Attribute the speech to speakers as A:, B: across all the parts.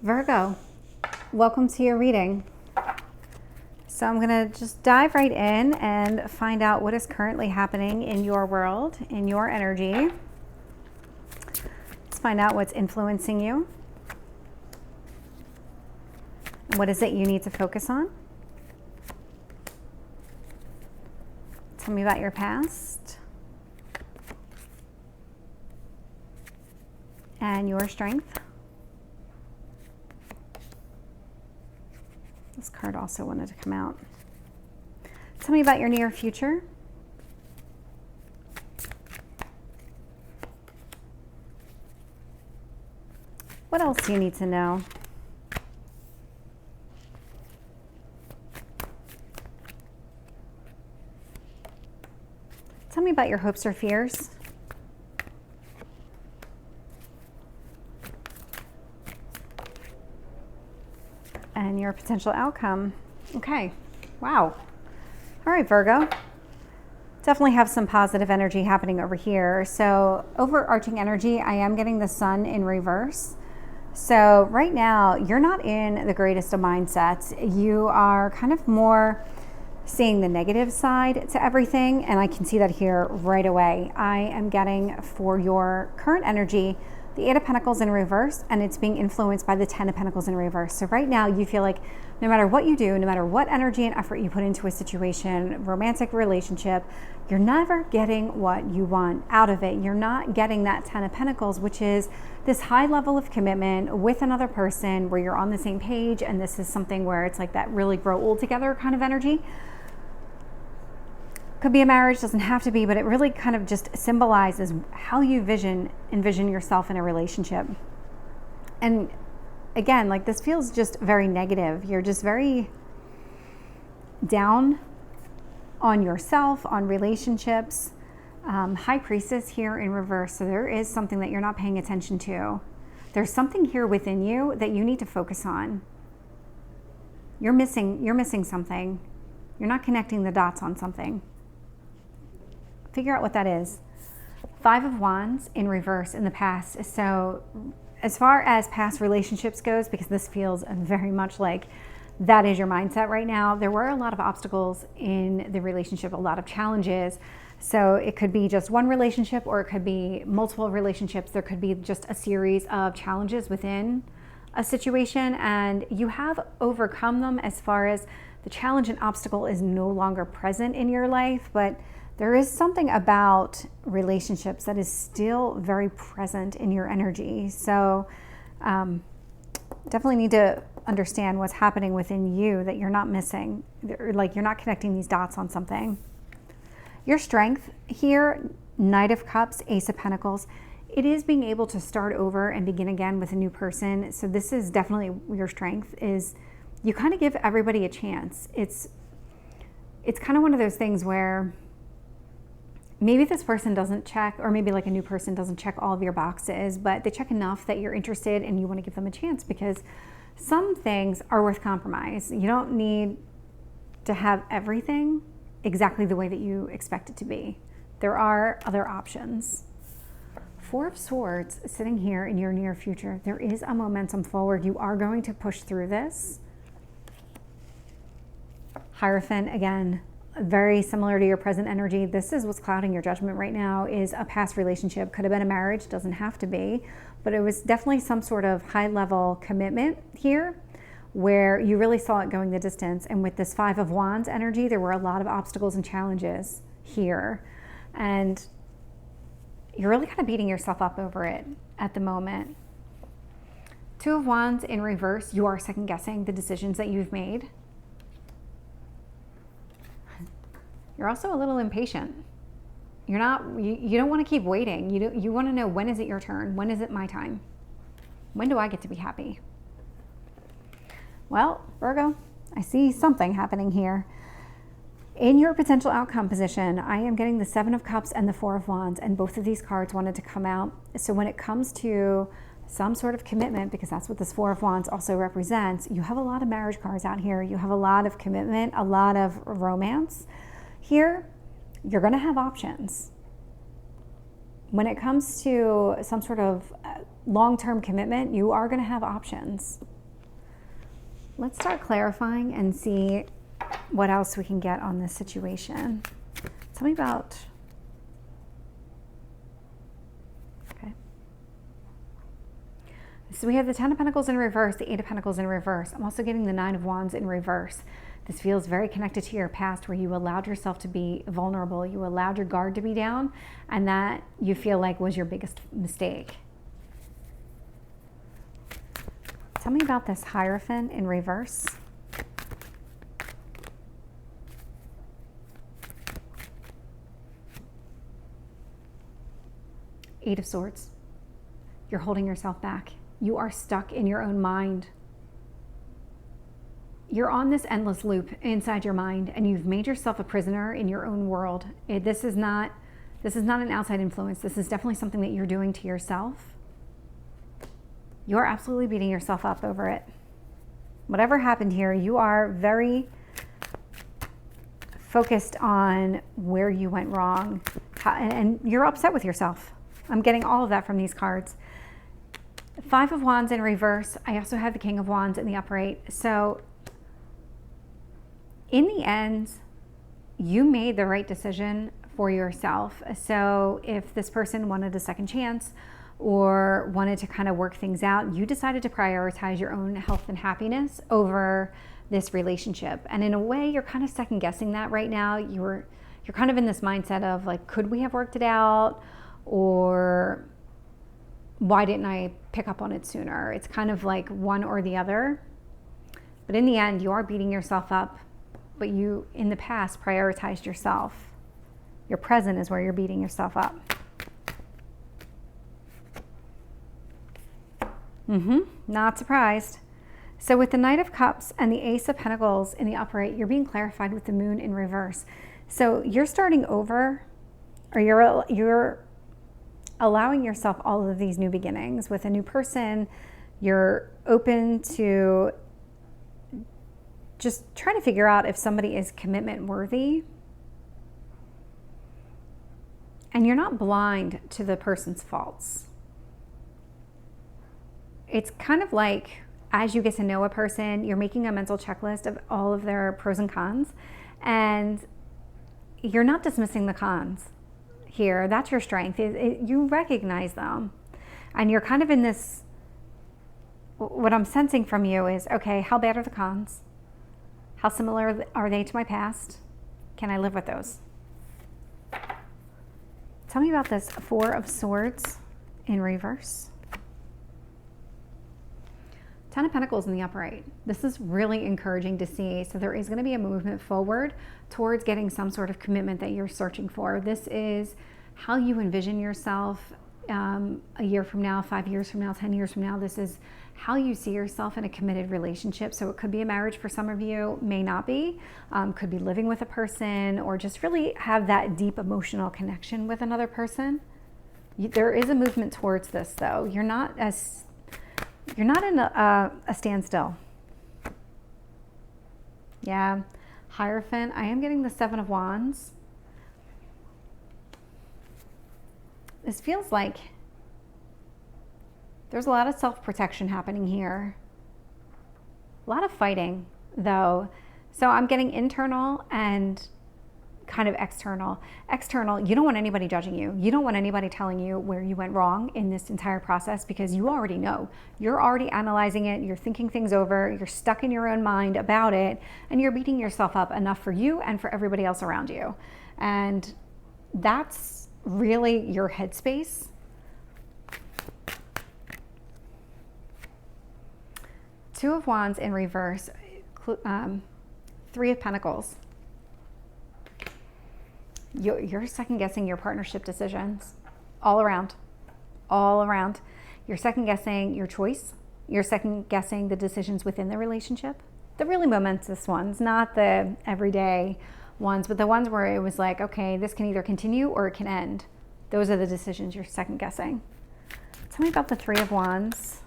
A: Virgo, welcome to your reading. So I'm going to just dive right in and find out what is currently happening in your world, in your energy. Let's find out what's influencing you. And what is it you need to focus on? Tell me about your past and your strength. This card also wanted to come out. Tell me about your near future. What else do you need to know? Tell me about your hopes or fears. And your potential outcome. Okay, wow. All right, Virgo. Definitely have some positive energy happening over here. So overarching energy, I am getting the sun in reverse. So right now, you're not in the greatest of mindsets. You are kind of more seeing the negative side to everything. And I can see that here right away. I am getting for your current energy, the Eight of Pentacles in reverse, and it's being influenced by the Ten of Pentacles in reverse. So right now you feel like no matter what you do, no matter what energy and effort you put into a situation, romantic relationship, you're never getting what you want out of it. You're not getting that Ten of Pentacles, which is this high level of commitment with another person where you're on the same page, and this is something where it's like that really grow old together kind of energy. Could be a marriage, doesn't have to be, but it really kind of just symbolizes how you envision yourself in a relationship. And again, like this feels just very negative. You're just very down on yourself, on relationships. High Priestess here in reverse. So there is something that you're not paying attention to. There's something here within you that you need to focus on. You're missing something. You're not connecting the dots on something. Figure out what that is. Five of Wands in reverse in the past. So as far as past relationships goes, because this feels very much like that is your mindset right now, there were a lot of obstacles in the relationship, a lot of challenges. So it could be just one relationship, or it could be multiple relationships. There could be just a series of challenges within a situation, and you have overcome them as far as the challenge and obstacle is no longer present in your life, but there is something about relationships that is still very present in your energy. So definitely need to understand what's happening within you that you're not missing, like you're not connecting these dots on something. Your strength here, Knight of Cups, Ace of Pentacles, it is being able to start over and begin again with a new person. So this is definitely your strength, is you kind of give everybody a chance. It's kind of one of those things where maybe this person doesn't check, or maybe like a new person doesn't check all of your boxes, but they check enough that you're interested and you want to give them a chance, because some things are worth compromise. You don't need to have everything exactly the way that you expect it to be. There are other options. Four of Swords sitting here in your near future. There is a momentum forward. You are going to push through this. Hierophant, again, very similar to your present energy. This is what's clouding your judgment right now, is a past relationship. Could have been a marriage, doesn't have to be, but it was definitely some sort of high level commitment here where you really saw it going the distance. And with this Five of Wands energy, there were a lot of obstacles and challenges here. And you're really kind of beating yourself up over it at the moment. Two of Wands in reverse, you are second guessing the decisions that you've made. You're also a little impatient. You don't want to keep waiting. You want to know, when is it your turn? When is it my time? When do I get to be happy? Well, Virgo, I see something happening here. In your potential outcome position, I am getting the Seven of Cups and the Four of Wands, and both of these cards wanted to come out. So when it comes to some sort of commitment, because that's what this Four of Wands also represents, you have a lot of marriage cards out here. You have a lot of commitment, a lot of romance. Here, you're going to have options. When it comes to some sort of long-term commitment, you are going to have options. Let's start clarifying and see what else we can get on this situation. Tell me about... Okay. So we have the 10 of Pentacles in reverse, the 8 of Pentacles in reverse. I'm also getting the 9 of Wands in reverse. This feels very connected to your past, where you allowed yourself to be vulnerable. You allowed your guard to be down, and that you feel like was your biggest mistake. Tell me about this Hierophant in reverse. Eight of Swords. You're holding yourself back. You are stuck in your own mind. You're on this endless loop inside your mind, and you've made yourself a prisoner in your own world. This is not an outside influence. This is definitely something that you're doing to yourself. You're absolutely beating yourself up over it. Whatever happened here, you are very focused on where you went wrong, and you're upset with yourself. I'm getting all of that from these cards. 5 of Wands in reverse. I also have the King of Wands in the upright. So in the end, you made the right decision for yourself. So if this person wanted a second chance or wanted to kind of work things out, you decided to prioritize your own health and happiness over this relationship. And in a way, you're kind of second guessing that right now. You're kind of in this mindset of like, could we have worked it out? Or why didn't I pick up on it sooner? It's kind of like one or the other. But in the end, you are beating yourself up, but you, in the past, prioritized yourself. Your present is where you're beating yourself up. Not surprised. So with the Knight of Cups and the Ace of Pentacles in the upright, you're being clarified with the Moon in reverse. So you're starting over, or you're allowing yourself all of these new beginnings with a new person. You're open to just trying to figure out if somebody is commitment worthy. And you're not blind to the person's faults. It's kind of like, as you get to know a person, you're making a mental checklist of all of their pros and cons, and you're not dismissing the cons here. That's your strength. You recognize them, and you're kind of in this, what I'm sensing from you is, okay, how bad are the cons? How similar are they to my past? Can I live with those? Tell me about this 4 of Swords in reverse. 10 of Pentacles in the upright. This is really encouraging to see. So there is going to be a movement forward towards getting some sort of commitment that you're searching for. This is how you envision yourself a year from now, 5 years from now, 10 years from now. This is how you see yourself in a committed relationship. So it could be a marriage for some of you, may not be. Could be living with a person, or just really have that deep emotional connection with another person. There is a movement towards this, though. You're not in a standstill. Yeah. Hierophant. I am getting the 7 of Wands. This feels like there's a lot of self-protection happening here. A lot of fighting, though. So I'm getting internal and kind of external. External, you don't want anybody judging you. You don't want anybody telling you where you went wrong in this entire process, because you already know. You're already analyzing it. You're thinking things over. You're stuck in your own mind about it, and you're beating yourself up enough for you and for everybody else around you. And that's really your headspace. Two of Wands in reverse, 3 of Pentacles. You're second guessing your partnership decisions all around. You're second guessing your choice. You're second guessing the decisions within the relationship. The really momentous ones, not the everyday ones, but the ones where it was like, okay, this can either continue or it can end. Those are the decisions you're second guessing. Tell me about the 3 of Wands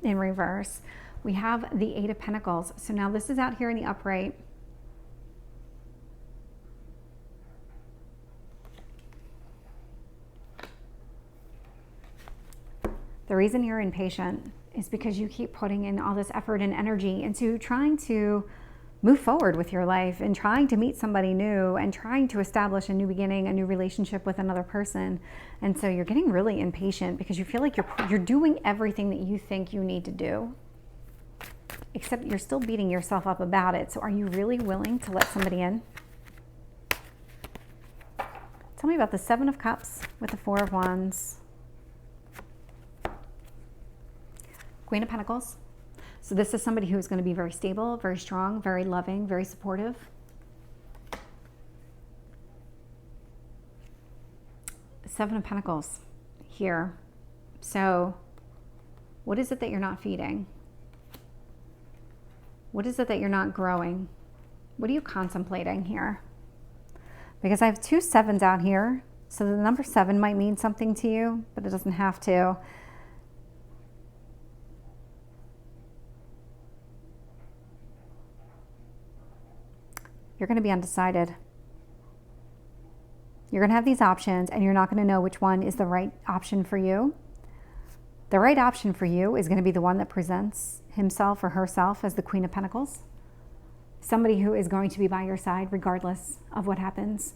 A: in reverse. We have the 8 of Pentacles. So now this is out here in the upright. The reason you're impatient is because you keep putting in all this effort and energy into trying to move forward with your life and trying to meet somebody new and trying to establish a new beginning, a new relationship with another person. And so you're getting really impatient because you feel like you're doing everything that you think you need to do, except you're still beating yourself up about it. So are you really willing to let somebody in? Tell me about the Seven of Cups with the Four of Wands. Queen of Pentacles. So this is somebody who is going to be very stable, very strong, very loving, very supportive. Seven of Pentacles here. So what is it that you're not feeding? What is it that you're not growing? What are you contemplating here? Because I have two sevens out here. So the number 7 might mean something to you, but it doesn't have to. You're going to be undecided. You're going to have these options and you're not going to know which one is the right option for you. The right option for you is going to be the one that presents himself or herself as the Queen of Pentacles. Somebody who is going to be by your side regardless of what happens.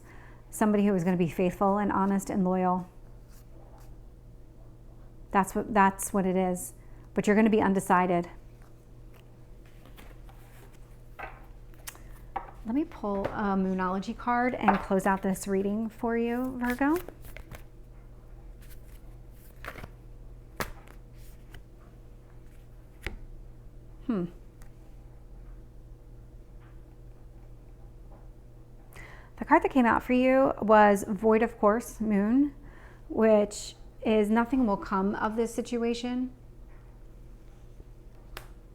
A: Somebody who is going to be faithful and honest and loyal. That's what it is. But you're going to be undecided. Let me pull a Moonology card and close out this reading for you, Virgo. The card that came out for you was Void of Course, Moon, which is nothing will come of this situation.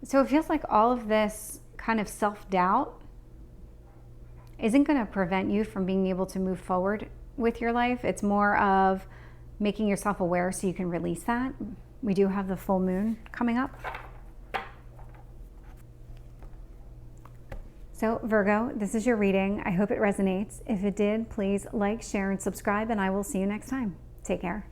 A: So it feels like all of this kind of self-doubt isn't going to prevent you from being able to move forward with your life. It's more of making yourself aware so you can release that. We do have the full moon coming up. So Virgo, this is your reading. I hope it resonates. If it did, please like, share, and subscribe, and I will see you next time. Take care.